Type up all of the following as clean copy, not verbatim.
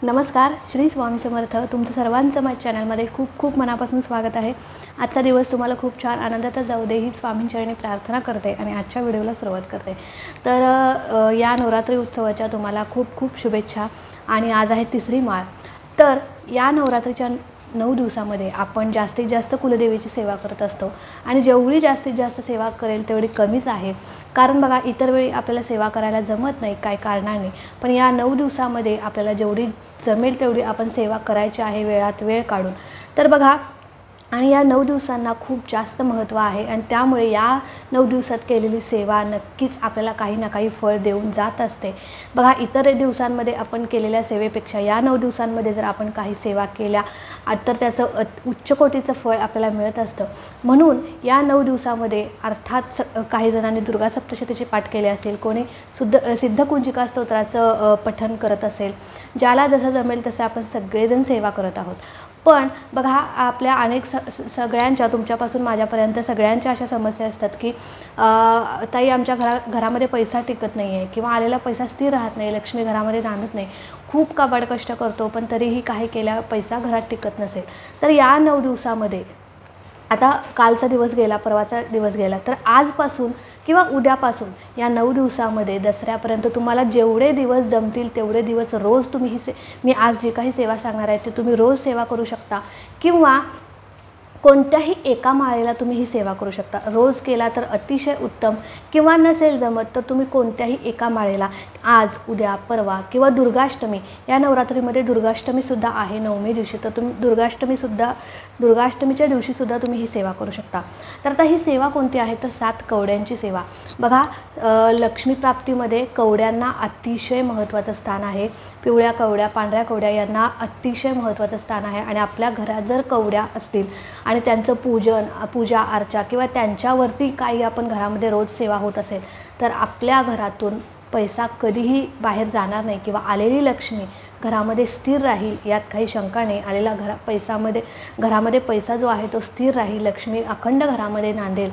नमस्कार, श्री स्वामी समर्थ. तुमचं सर्वांचं माझ्या चॅनलमध्ये खूप खूप मनापासून स्वागत आहे. आजचा दिवस तुम्हाला खूप छान आनंदात जाऊ दे ही स्वामींचरणी प्रार्थना करते आणि आजच्या व्हिडिओला सुरुवात करते. तर या नवरात्री उत्सवाच्या तुम्हाला खूप खूप शुभेच्छा. आणि आज आहे तिसरी माळ. तर या नवरात्रीच्या 9 दिवसामध्ये आपण जास्तीत जास्त कुलदेवीची सेवा करत असतो आणि जेवढी जास्तीत जास्त सेवा करेल तेवढी कमीच आहे. कारण बघा, इतर वेळी आपल्याला सेवा करायला जमत नाही काही कारणाने, पण या 9 दिवसामध्ये आपल्याला जेवढी जमेल तेवढी आपण सेवा करायची आहे वेळात वेळ काढून. तर बघा, आणि या 9 दिवसांना खूप जास्त महत्त्व आहे आणि त्यामुळे या 9 दिवसात केलेली सेवा नक्कीच आपल्याला काही ना काही फळ देऊन जात असते. बघा, इतर दिवसांमध्ये आपण केलेल्या सेवेपेक्षा या 9 दिवसांमध्ये जर आपण काही सेवा केल्या तर त्याचं उच्च कोटीचं फळ आपल्याला मिळत असतं. म्हणून या 9 दिवसामध्ये अर्थात काही जणांनी दुर्गा सप्तशतीचे पाठ केले असेल, कोणी सिद्धकुंजिका स्तोत्राचं पठण करत असेल. ज्याला जसं जमेल तसं आपण सगळेजण सेवा करत आहोत. पण बघा, आपल्या अनेक सगळ्यांच्या, तुमच्यापासून माझ्यापर्यंत सगळ्यांच्या अशा समस्या असतात की ताई, आमच्या घरामध्ये पैसा टिकत नाही आहे किंवा आलेला पैसा स्थिर राहत नाही, लक्ष्मी घरामध्ये नांदत नाही, खूप काबाड कष्ट करतो पण तरीही काही केल्या पैसा घरात टिकत नसेल. तर या 9 दिवसामध्ये, आता कालचा दिवस गेला, परवाचा दिवस गेला, तर आजपासून किंवा उद्यापासून या 9 दिवसामध्ये दसऱ्यापर्यंत तुम्हाला जेवढे दिवस जमतील तेवढे दिवस रोज तुम्ही मी आज जी काही सेवा सांगणार आहे ती तुम्ही रोज सेवा करू शकता. किंवा कोणत्याही एका माळेला तुम्ही ही सेवा करू शकता. रोज केला तर अतिशय उत्तम, किंवा नसेल जमत तर तुम्ही कोणत्याही एका माळेला आज, उद्या, परवा किंवा दुर्गाष्टमी, या नवरात्रीमध्ये दुर्गाष्टमीसुद्धा आहे 9वी दिवशी, तर तुम्ही दुर्गाष्टमीच्या दिवशीसुद्धा तुम्ही ही सेवा करू शकता. तर आता ही सेवा कोणती आहे तर 7 कवड्यांची सेवा. बघा, लक्ष्मी प्राप्तीमध्ये कवड्यांना अतिशय महत्त्वाचं स्थान आहे. पिवळ्या कवड्या, पांढऱ्या कवड्या यांना अतिशय महत्त्वाचं स्थान आहे. आणि आपल्या घरात जर कवड्या असतील आणि त्यांचं पूजा अर्चा किंवा त्यांच्यावरती काही आपण घरामध्ये रोज सेवा होत असेल तर आपल्या घरातून पैसा कधीही बाहेर जाणार नाही किंवा आलेली लक्ष्मी घरामध्ये स्थिर राहील, यात काही शंका नाही. आलेला घरामध्ये पैसा जो आहे तो स्थिर राहील, लक्ष्मी अखंड घरामध्ये नांदेल,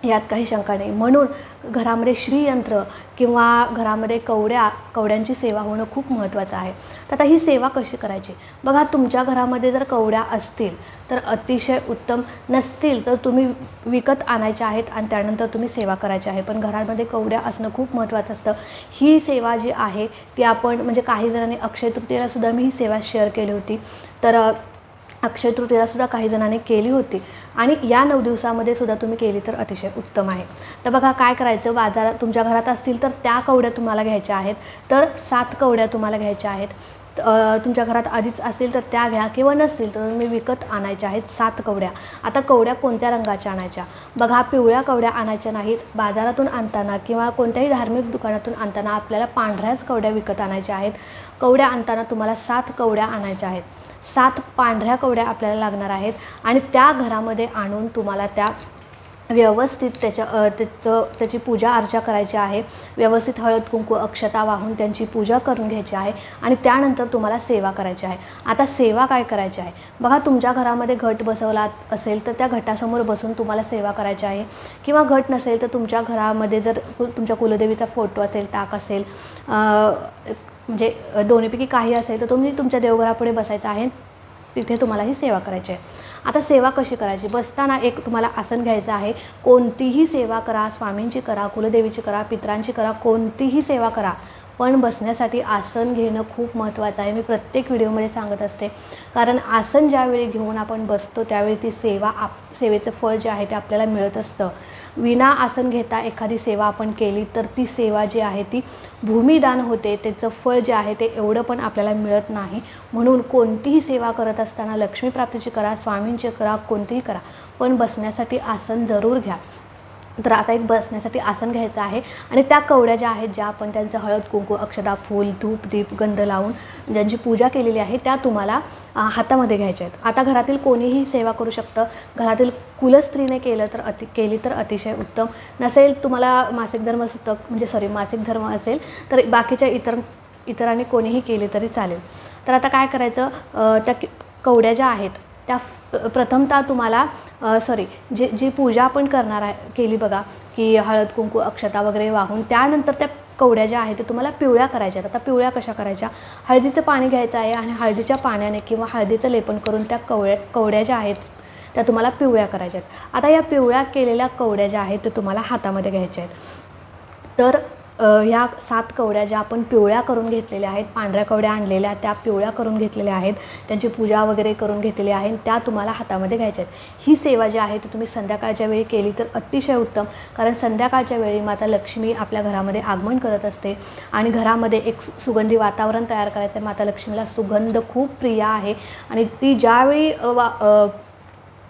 यात काही शंका नाही. म्हणून घरामध्ये श्रीयंत्र किंवा घरामध्ये कवड्यांची सेवा होणं खूप महत्त्वाचं आहे. तर आता ही सेवा कशी करायची? बघा, तुमच्या घरामध्ये जर कवड्या असतील तर अतिशय उत्तम, नसतील तर तुम्ही विकत आणायच्या आहेत आणि त्यानंतर तुम्ही सेवा करायची आहे. पण घरामध्ये कवड्या असणं खूप महत्त्वाचं असतं. ही सेवा जी आहे ती आपण, म्हणजे काही जणांनी अक्षय तृतीयेलासुद्धा मी ही सेवा शेअर केली होती, तर अक्षय तृतीयेलासुद्धा काही जणांनी केली होती आणि या 9 दिवसामध्ये सुद्धा तुम्ही केली तर अतिशय उत्तम आहे. तर बघा, काय करायचं, बाजारात तुमच्या घरात असतील तर त्या कवड्या तुम्हाला घ्यायच्या आहेत. तर 7 कवड्या तुम्हाला घ्यायच्या आहेत. तुमच्या घरात आधीच असतील तर त्या घ्या, किंवा नसतील तर तुम्ही विकत आणायच्या आहेत 7 कवड्या. आता कवड्या कोणत्या रंगाच्या आणायच्या? बघा, पिवळ्या कवड्या आणायच्या नाहीत. बाजारातून आणताना किंवा कोणत्याही धार्मिक दुकानातून आणताना आपल्याला पांढऱ्याच कवड्या विकत आणायच्या आहेत. कवड्या आणताना तुम्हाला 7 कवड्या आणायच्या आहेत. 7 पांढऱ्या कवड्या आपल्याला लागणार आहेत आणि त्या घरामध्ये आणून तुम्हाला त्या व्यवस्थित त्याची पूजा अर्चा करायची आहे. व्यवस्थित हळद कुंकू अक्षता वाहून त्यांची पूजा करून घ्यायची आहे आणि त्यानंतर तुम्हाला सेवा करायची आहे. आता सेवा काय करायची आहे? बघा, तुमच्या घरामध्ये घट बसवला असेल तर त्या घटासमोर बसून तुम्हाला सेवा करायची आहे. किंवा घट नसेल तर तुमच्या घरामध्ये जर तुमच्या कुलदेवीचा फोटो असेल, टाक असेल, म्हणजे दोन्हीपैकी काही असेल तर तुम्ही तुमच्या देवघरापुढे बसायचं आहे, तिथे तुम्हाला ही सेवा करायची आहे. आता सेवा कशी करायची? बसताना एक तुम्हाला आसन घ्यायचं आहे. कोणतीही सेवा करा, स्वामींची करा, कुलदेवीची करा, पितरांची करा, कोणतीही सेवा करा, पण बसण्यासाठी आसन घेणं खूप महत्त्वाचं आहे. मी प्रत्येक व्हिडिओमध्ये सांगत असते, कारण आसन ज्यावेळी घेऊन आपण बसतो त्यावेळी ती सेवेचं फळ जे आहे ते आपल्याला मिळत असतं. विना आसन घेता एखादी सेवा आपण केली तर ती सेवा जी आहे ती भूमिदान होते, त्याचं फळ जे आहे ते एवढं पण आपल्याला मिळत नाही. म्हणून कोणतीही सेवा करत असताना लक्ष्मी प्राप्तीची करा, स्वामींची करा, कोणतीही करा, पण बसण्यासाठी आसन जरूर घ्या. तर आता एक बसण्यासाठी आसन घ्यायचं आहे आणि त्या कवड्या ज्या आहेत, ज्या आपण त्यांचं हळद कुंकू अक्षता फूल धूप दीप गंध लावून ज्यांची पूजा केलेली आहे त्या तुम्हाला हातामध्ये घ्यायच्या आहेत. आता घरातील कोणीही सेवा करू शकतं. घरातील कुलस्त्रीने केली तर अतिशय उत्तम. नसेल तुम्हाला मासिक धर्म असेल तर बाकीच्या इतरांनी कोणीही केली तरी चालेल. तर आता काय करायचं, त्या कवड्या ज्या आहेत त्या प्रथमतः तुम्हाला जी पूजा आपण केली बघा, की हळद कुंकू अक्षता वगैरे वाहून त्यानंतर त्या कवड्या ज्या आहेत ते तुम्हाला पिवळ्या करायच्या आहेत. आता पिवळ्या कशा करायच्या, हळदीचं पाणी घ्यायचं आहे आणि हळदीच्या पाण्याने किंवा हळदीचं लेपन करून त्या कवड्या ज्या आहेत त्या तुम्हाला पिवळ्या करायच्या आहेत. आता या पिवळ्या केलेल्या कवड्या ज्या आहेत ते तुम्हाला हातामध्ये घ्यायच्या आहेत. तर ह्या 7 कवड्या ज्या आपण पिवळ्या करून घेतलेल्या आहेत, पांढऱ्या कवड्या आणलेल्या त्या पिवळ्या करून घेतलेल्या आहेत, त्यांची पूजा वगैरे करून घेतलेली आहे, त्या तुम्हाला हातामध्ये घ्यायच्या आहेत. ही सेवा जी आहे ती तुम्ही संध्याकाळच्या वेळी केली तर अतिशय उत्तम, कारण संध्याकाळच्या वेळी माता लक्ष्मी आपल्या घरामध्ये आगमन करत असते आणि घरामध्ये एक सुगंधी वातावरण तयार करायचं आहे. माता लक्ष्मीला सुगंध खूप प्रिय आहे आणि ती ज्यावेळी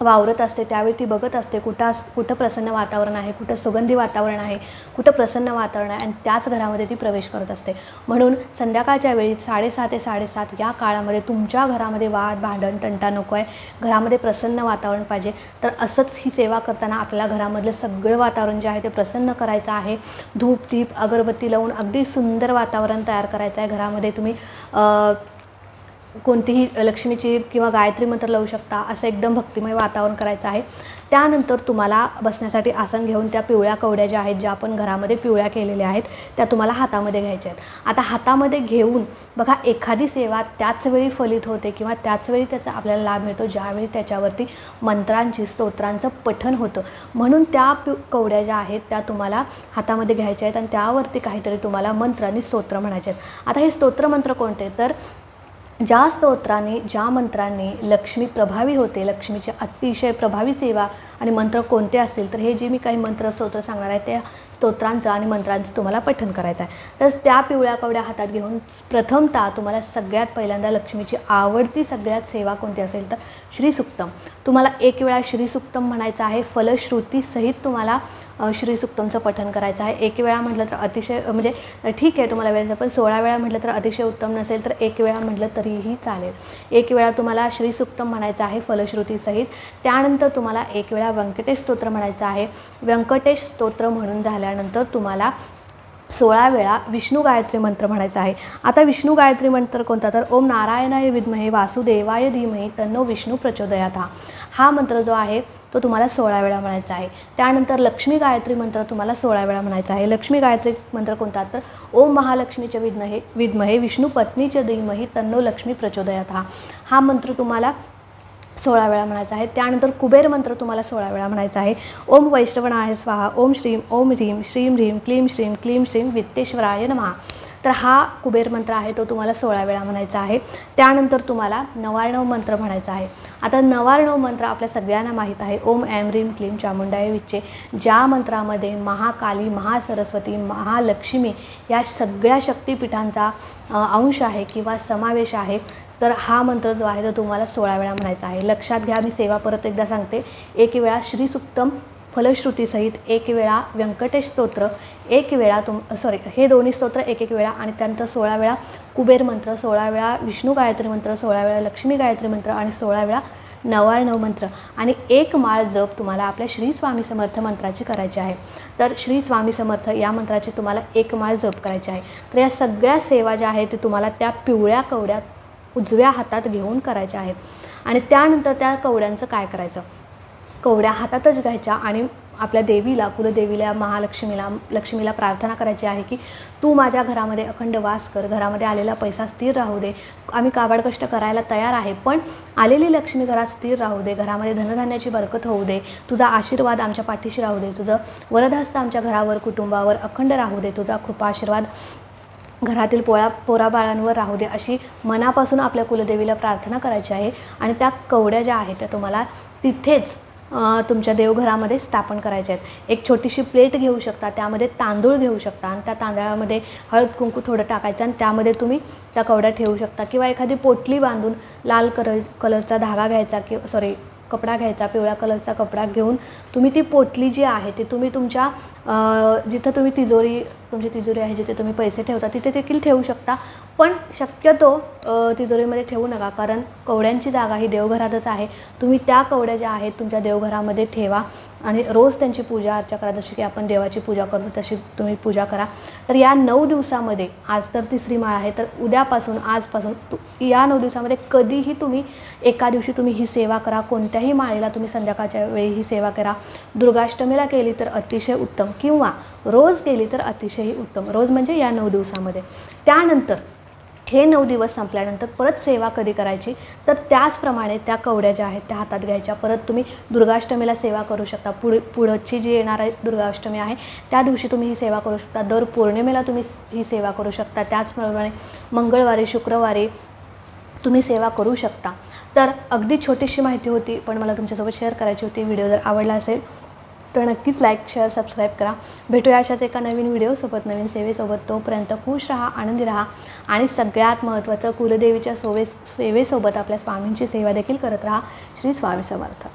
वावरत असते त्यावेळी ती बघत असते कुठं प्रसन्न वातावरण आहे, कुठं सुगंधी वातावरण आहे, कुठं प्रसन्न वातावरण आहे आणि त्याच घरामध्ये ती प्रवेश करत असते. म्हणून संध्याकाळच्या वेळी 6:30 ते 7:30 या काळामध्ये तुमच्या घरामध्ये वाद भांडण तंटा नको आहे, घरामध्ये प्रसन्न वातावरण पाहिजे. तर असंच ही सेवा करताना आपल्याला घरामधलं सगळं वातावरण जे आहे ते प्रसन्न करायचं आहे. धूप दीप अगरबत्ती लावून अगदी सुंदर वातावरण तयार करायचं आहे. घरामध्ये तुम्ही कोणतीही लक्ष्मीची किंवा गायत्री मंत्र लावू शकता, असं एकदम भक्तिमय वातावरण करायचं आहे. त्यानंतर तुम्हाला बसण्यासाठी आसन घेऊन त्या पिवळ्या कवड्या ज्या आहेत, ज्या आपण घरामध्ये पिवळ्या केलेल्या आहेत, त्या तुम्हाला हातामध्ये घ्यायच्या आहेत. आता हातामध्ये घेऊन बघा, एखादी सेवा त्याच वेळी फलित होते किंवा त्याच वेळी त्याचा आपल्याला लाभ मिळतो ज्यावेळी त्याच्यावरती मंत्रांची स्तोत्रांचं पठण होतं. म्हणून त्या कवड्या ज्या आहेत त्या तुम्हाला हातामध्ये घ्यायच्या आहेत आणि त्यावरती काहीतरी तुम्हाला मंत्र आणि स्तोत्र म्हणायचे आहेत. आता हे स्तोत्र मंत्र कोणते, तर ज्या स्तोत्रांनी ज्या मंत्रांनी लक्ष्मी प्रभावी होते, लक्ष्मीची अतिशय प्रभावी सेवा आणि मंत्र कोणते असतील, तर हे जे मी काही मंत्र स्तोत्र सांगणार आहे त्या स्तोत्रांचं आणि मंत्रांचं तुम्हाला पठण करायचं आहे. तर त्या पिवळ्या कवड्या हातात घेऊन प्रथमतः तुम्हाला सगळ्यात पहिल्यांदा लक्ष्मीची आवडती सगळ्यात सेवा कोणती असेल तर श्रीसुक्तम. तुम्हाला एक वेळा श्रीसुक्तम म्हणायचं आहे, फलश्रुतीसहित तुम्हाला श्रीसुक्तमचं पठण करायचं आहे. एक वेळा म्हटलं तर अतिशय म्हणजे ठीक आहे तुम्हाला वेळ, पण 16 वेळा म्हटलं तर अतिशय उत्तम, नसेल तर एक वेळा म्हटलं तरीही चालेल. एक वेळा तुम्हाला श्रीसुक्तम म्हणायचं आहे फलश्रुतीसहित. त्यानंतर तुम्हाला एक वेळा व्यंकटेश स्तोत्र म्हणायचं आहे. व्यंकटेश स्तोत्र म्हणून झाल्यानंतर तुम्हाला 16 वेळा विष्णू गायत्री मंत्र म्हणायचा आहे. आता विष्णू गायत्री मंत्र कोणता, तर ओम नारायणाय विद्महे वासुदेवाय धीमहि तन्नो विष्णू प्रचोदयात. हा मंत्र जो आहे तो तुम्हाला 16 वेळा म्हणायचा आहे. त्यानंतर लक्ष्मी गायत्री मंत्र तुम्हाला 16 वेळा म्हणायचा आहे. लक्ष्मी गायत्री मंत्र कोणता, तर ओम महालक्ष्मीच्या विद्महे विष्णू पत्नीच्या धीमहि तन्नो लक्ष्मी प्रचोदयात. हा मंत्र तुम्हाला 16 वेळा म्हणायचा आहे. त्यानंतर कुबेर मंत्र तुम्हाला 16 वेळा म्हणायचा आहे. ओम वैष्णवनाय स्वाहा, ओम श्रीम ओम ह्रीम श्रीम ह्रीम क्लीम श्रीम वित्तेश्वराय नमः. तर हा कुबेर मंत्र आहे तो तुम्हाला 16 वेळा म्हणायचा आहे. त्यानंतर तुम्हाला नवार्णव मंत्र म्हणायचा आहे. आता नवार्णव मंत्र आपल्या सगळ्यांना माहीत आहे, ओम ऐं ह्रीं क्लीं चामुंडाय विच्चे, ज्या मंत्रामध्ये महाकाली, महासरस्वती, महालक्ष्मी या सगळ्या शक्तिपीठांचा अंश आहे किंवा समावेश आहे. तर हा मंत्र जो आहे तो तुम्हाला 16 वेळा म्हणायचा आहे. लक्षात घ्या, मी सेवा परत एकदा सांगते. एक वेळा श्रीसुक्तम फलश्रुतीसहित, एक वेळा व्यंकटेश स्तोत्र, एक वेळा हे दोन्ही स्तोत्र एक वेळा आणि त्यानंतर 16 वेळा कुबेर मंत्र, 16 वेळा विष्णू गायत्री मंत्र, 16 वेळा लक्ष्मी गायत्री मंत्र आणि 16 वेळा नवार्णव मंत्र आणि एक माळ जप तुम्हाला आपल्या श्री स्वामी समर्थ मंत्राची करायची आहे. तर श्री स्वामी समर्थ या मंत्राची तुम्हाला एक माळ जप करायची आहे. तर या सगळ्या सेवा ज्या आहेत ते तुम्हाला त्या पिवळ्या कवड्या उजव्या हातात घेऊन करायच्या आहेत. आणि त्यानंतर त्या कवड्यांचं काय करायचं, कवड्या हातातच घ्यायच्या आणि आपल्या देवीला, कुलदेवीला, लक्ष्मीला प्रार्थना करायची आहे की तू माझ्या घरामध्ये अखंड वास कर, घरामध्ये आलेला पैसा स्थिर राहू दे, आम्ही काबाड कष्ट करायला तयार आहे पण आलेली लक्ष्मी घरात स्थिर राहू दे, घरामध्ये धनधान्याची बरकत होऊ दे, तुझा आशीर्वाद आमच्या पाठीशी राहू दे, तुझं वरदहस्त आमच्या घरावर कुटुंबावर अखंड राहू दे, तुझा कृपा आशीर्वाद घरातील पोराबाळांवर राहू दे, अशी मनापासून आपल्या कुलदेवीला प्रार्थना करायची आहे. आणि त्या कवड्या ज्या आहेत त्या तुम्हाला तिथेच तुमच्या देवघरामध्ये स्थापन करायचे आहेत. एक छोटीशी प्लेट घेऊ शकता, त्यामध्ये तांदूळ घेऊ शकता आणि त्या तांदळामध्ये हळद कुंकू थोडं टाकायचं आणि त्यामध्ये तुम्ही त्या कवड्या ठेवू शकता. किंवा एखादी पोटली बांधून लाल कलरचा धागा घ्यायचा कपडा घ्यायचा, पिवळ्या कलरचा कपडा घेऊन तुम्ही ती पोटली जी आहे ती तुम्ही तुमच्या जिथं तुम्ही तुमची तिजोरी आहे, जिथे तुम्ही पैसे ठेवता तिथे देखील ठेवू शकता. पण शक्यतो तिजोरीमध्ये ठेवू नका, कारण कवड्यांची जागा ही देवघरातच आहे. तुम्ही त्या कवड्या ज्या आहेत तुमच्या देवघरामध्ये ठेवा आणि रोज त्यांची पूजा अर्चा करा, जशी की आपण देवाची पूजा करतो तशी तुम्ही पूजा करा। तर या 9 दिवसामध्ये, आज तर तिसरी माळ आहे, तर उद्यापासून आजपासून या 9 दिवसामध्ये कधीही तुम्ही एका दिवशी तुम्ही ही सेवा करा। कोणत्याही माळेला तुम्ही संध्याकाळच्या वेळी ही सेवा करा। दुर्गाष्टमीला केली तर अतिशय उत्तम, किंवा रोज केली तर अतिशय उत्तम। रोज म्हणजे या 9 दिवसामध्ये। त्यानंतर हे 9 दिवस संपल्यानंतर परत सेवा कधी करायची, तर त्याचप्रमाणे त्या कवड्या ज्या आहेत त्या हातात घ्यायच्या। परत तुम्ही दुर्गाष्टमीला सेवा करू शकता। पुढची जी येणार आहे दुर्गाष्टमी आहे त्या दिवशी तुम्ही ही सेवा करू शकता। दर पौर्णिमेला तुम्ही ही सेवा करू शकता। त्याचप्रमाणे मंगळवारी, शुक्रवारी तुम्ही सेवा करू शकता। तर अगदी छोटीशी माहिती होती, पण मला तुमच्यासोबत शेअर करायची होती। व्हिडिओ जर आवडला असेल तर नक्कीच लाईक, शेअर, सबस्क्राईब करा। भेटूया अशाच एका नवीन व्हिडिओसोबत, नवीन सेवेसोबत। तोपर्यंत खुश राहा, आनंदी राहा आणि सगळ्यात महत्त्वाचं कुलदेवीच्या सेवेसोबत आपल्या स्वामींची सेवा देखील करत राहा। श्री स्वामी समर्थ।